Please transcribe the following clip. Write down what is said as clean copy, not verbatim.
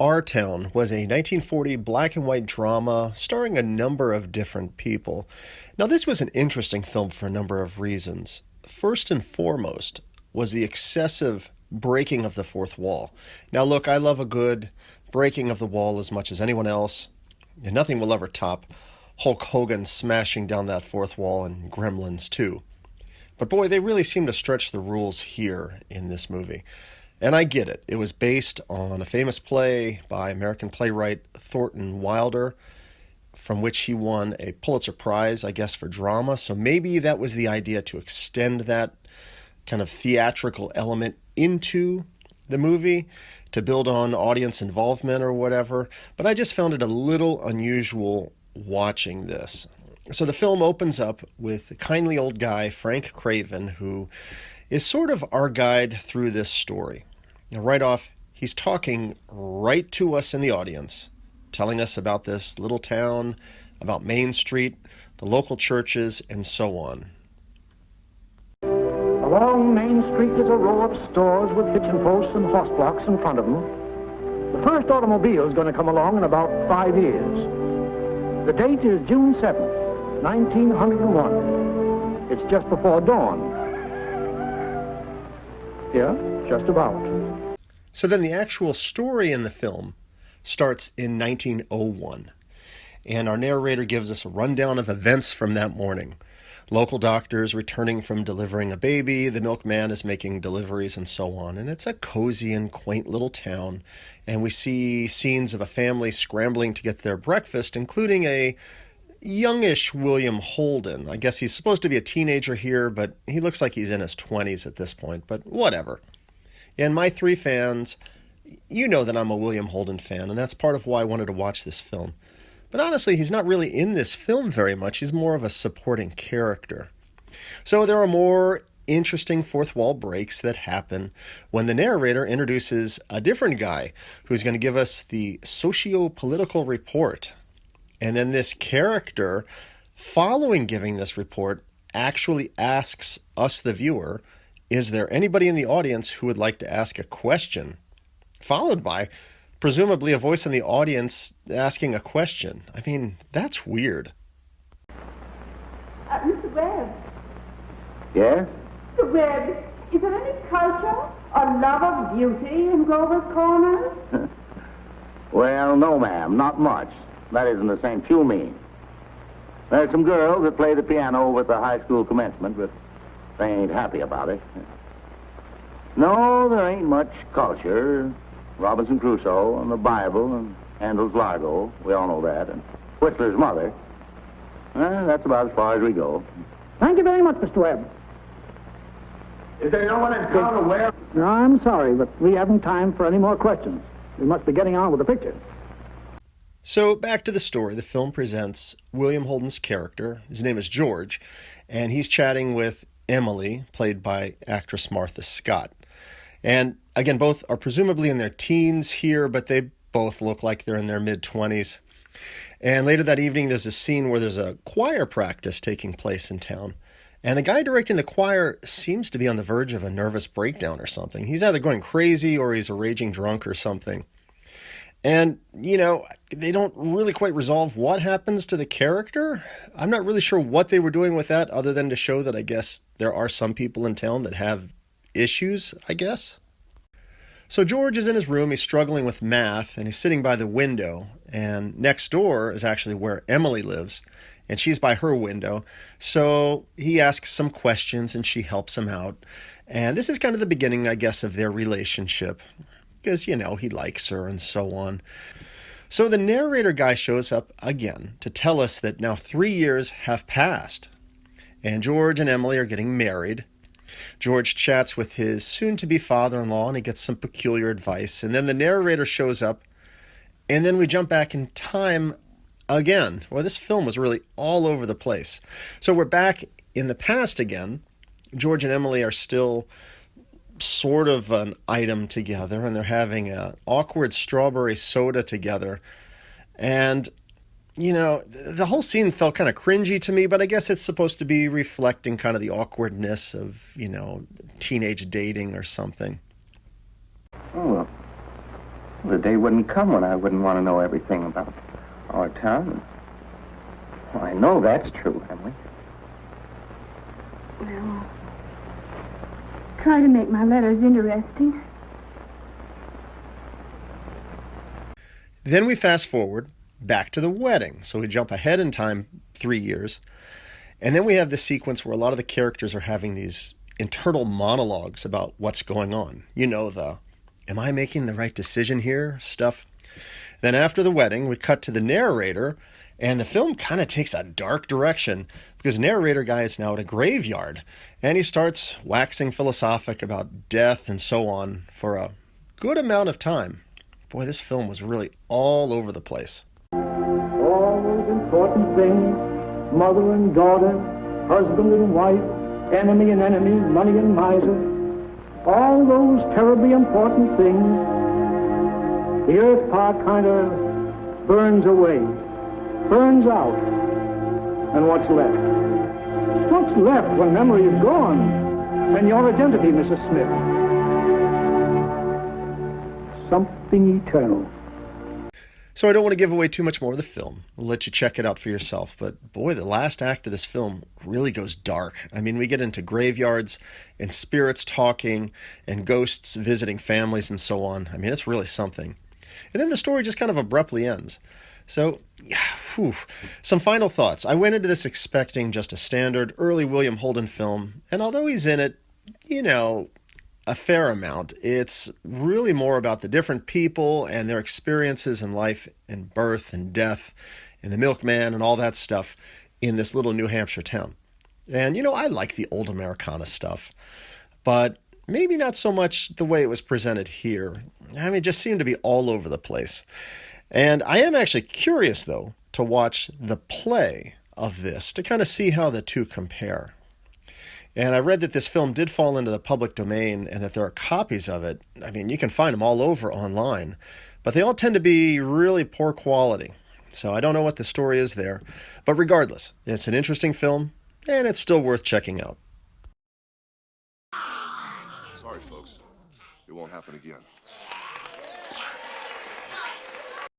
Our Town was a 1940 black and white drama starring a number of different people. Now, this was an interesting film for a number of reasons. First and foremost was the excessive breaking of the fourth wall. Now, look, I love a good breaking of the wall as much as anyone else, and nothing will ever top Hulk Hogan smashing down that fourth wall in Gremlins 2. But boy, they really seem to stretch the rules here in this movie. And I get it. It was based on a famous play by American playwright Thornton Wilder, from which he won a Pulitzer Prize, I guess, for drama. So maybe that was the idea, to extend that kind of theatrical element into the movie, to build on audience involvement or whatever. But I just found it a little unusual watching this. So the film opens up with a kindly old guy, Frank Craven, who is sort of our guide through this story. Now, right off, he's talking right to us in the audience, telling us about this little town, about Main Street, the local churches, and so on. Along Main Street is a row of stores with hitching posts and horse blocks in front of them. The first automobile is going to come along in about 5 years. The date is June 7th, 1901. It's just before dawn. Yeah, just about. So then the actual story in the film starts in 1901, and our narrator gives us a rundown of events from that morning. Local doctors returning from delivering a baby, the milkman is making deliveries, and so on. And it's a cozy and quaint little town, and we see scenes of a family scrambling to get their breakfast, including a youngish William Holden. I guess he's supposed to be a teenager here, but he looks like he's in his 20s at this point, but whatever. And my three fans, you know that I'm a William Holden fan, and that's part of why I wanted to watch this film. But honestly, he's not really in this film very much. He's more of a supporting character. So there are more interesting fourth wall breaks that happen when the narrator introduces a different guy who's going to give us the socio-political report. And then this character, following giving this report, actually asks us, the viewer, is there anybody in the audience who would like to ask a question? Followed by, presumably, a voice in the audience asking a question. I mean, that's weird. Mr. Webb. Yes? Mr. Webb, is there any culture or love of beauty in Grover's Corners? Well, no, ma'am, not much. That isn't the sense you mean. There's some girls that play the piano over at the high school commencement, but they ain't happy about it. No, there ain't much culture. Robinson Crusoe and the Bible and Handel's Largo, we all know that, and Whistler's mother. That's about as far as we go. Thank you very much, Mr. Webb. Is there no one in town aware? No, I'm sorry, but we haven't time for any more questions. We must be getting on with the picture. So back to the story. The film presents William Holden's character. His name is George, and he's chatting with Emily, played by actress Martha Scott. And again, both are presumably in their teens here, but they both look like they're in their mid-20s. And later that evening, there's a scene where there's a choir practice taking place in town. And the guy directing the choir seems to be on the verge of a nervous breakdown or something. He's either going crazy or he's a raging drunk or something. And, they don't really quite resolve what happens to the character. I'm not really sure what they were doing with that, other than to show that I guess there are some people in town that have issues, I guess. So George is in his room, he's struggling with math, and he's sitting by the window. And next door is actually where Emily lives, and she's by her window. So he asks some questions, and she helps him out. And this is kind of the beginning, I guess, of their relationship, because, he likes her and so on. So the narrator guy shows up again to tell us that now 3 years have passed, and George and Emily are getting married. George chats with his soon-to-be father-in-law, and he gets some peculiar advice. And then the narrator shows up, and then we jump back in time again. Well, this film was really all over the place. So we're back in the past again. George and Emily are still sort of an item together, and they're having an awkward strawberry soda together. And the whole scene felt kind of cringy to me, but I guess it's supposed to be reflecting kind of the awkwardness of, teenage dating or something. Oh, The day wouldn't come when I wouldn't want to know everything about our town. Well, I know that's true, Emily. Well, try to make my letters interesting. Then we fast forward back to the wedding. So we jump ahead in time 3 years. And then we have this sequence where a lot of the characters are having these internal monologues about what's going on. You know, the, am I making the right decision here stuff. Then after the wedding, we cut to the narrator, and the film kind of takes a dark direction because narrator guy is now at a graveyard, and he starts waxing philosophic about death and so on for a good amount of time. Boy, this film was really all over the place. All those important things, mother and daughter, husband and wife, enemy and enemy, money and miser, all those terribly important things, the earth part kind of burns away, burns out. And what's left? What's left when memory is gone? And your identity, Mrs. Smith? Something eternal. So I don't want to give away too much more of the film. I'll let you check it out for yourself. But boy, the last act of this film really goes dark. I mean, we get into graveyards and spirits talking and ghosts visiting families and so on. I mean, it's really something. And then the story just kind of abruptly ends. So, some final thoughts. I went into this expecting just a standard early William Holden film. And although he's in it, you know, a fair amount, it's really more about the different people and their experiences in life and birth and death and the milkman and all that stuff in this little New Hampshire town. And, you know, I like the old Americana stuff, but maybe not so much the way it was presented here. I mean, it just seemed to be all over the place. And I am actually curious, though, to watch the play of this to kind of see how the two compare. And I read that this film did fall into the public domain and that there are copies of it. I mean, you can find them all over online, but they all tend to be really poor quality. So I don't know what the story is there. But regardless, it's an interesting film, and it's still worth checking out. Sorry, folks. It won't happen again.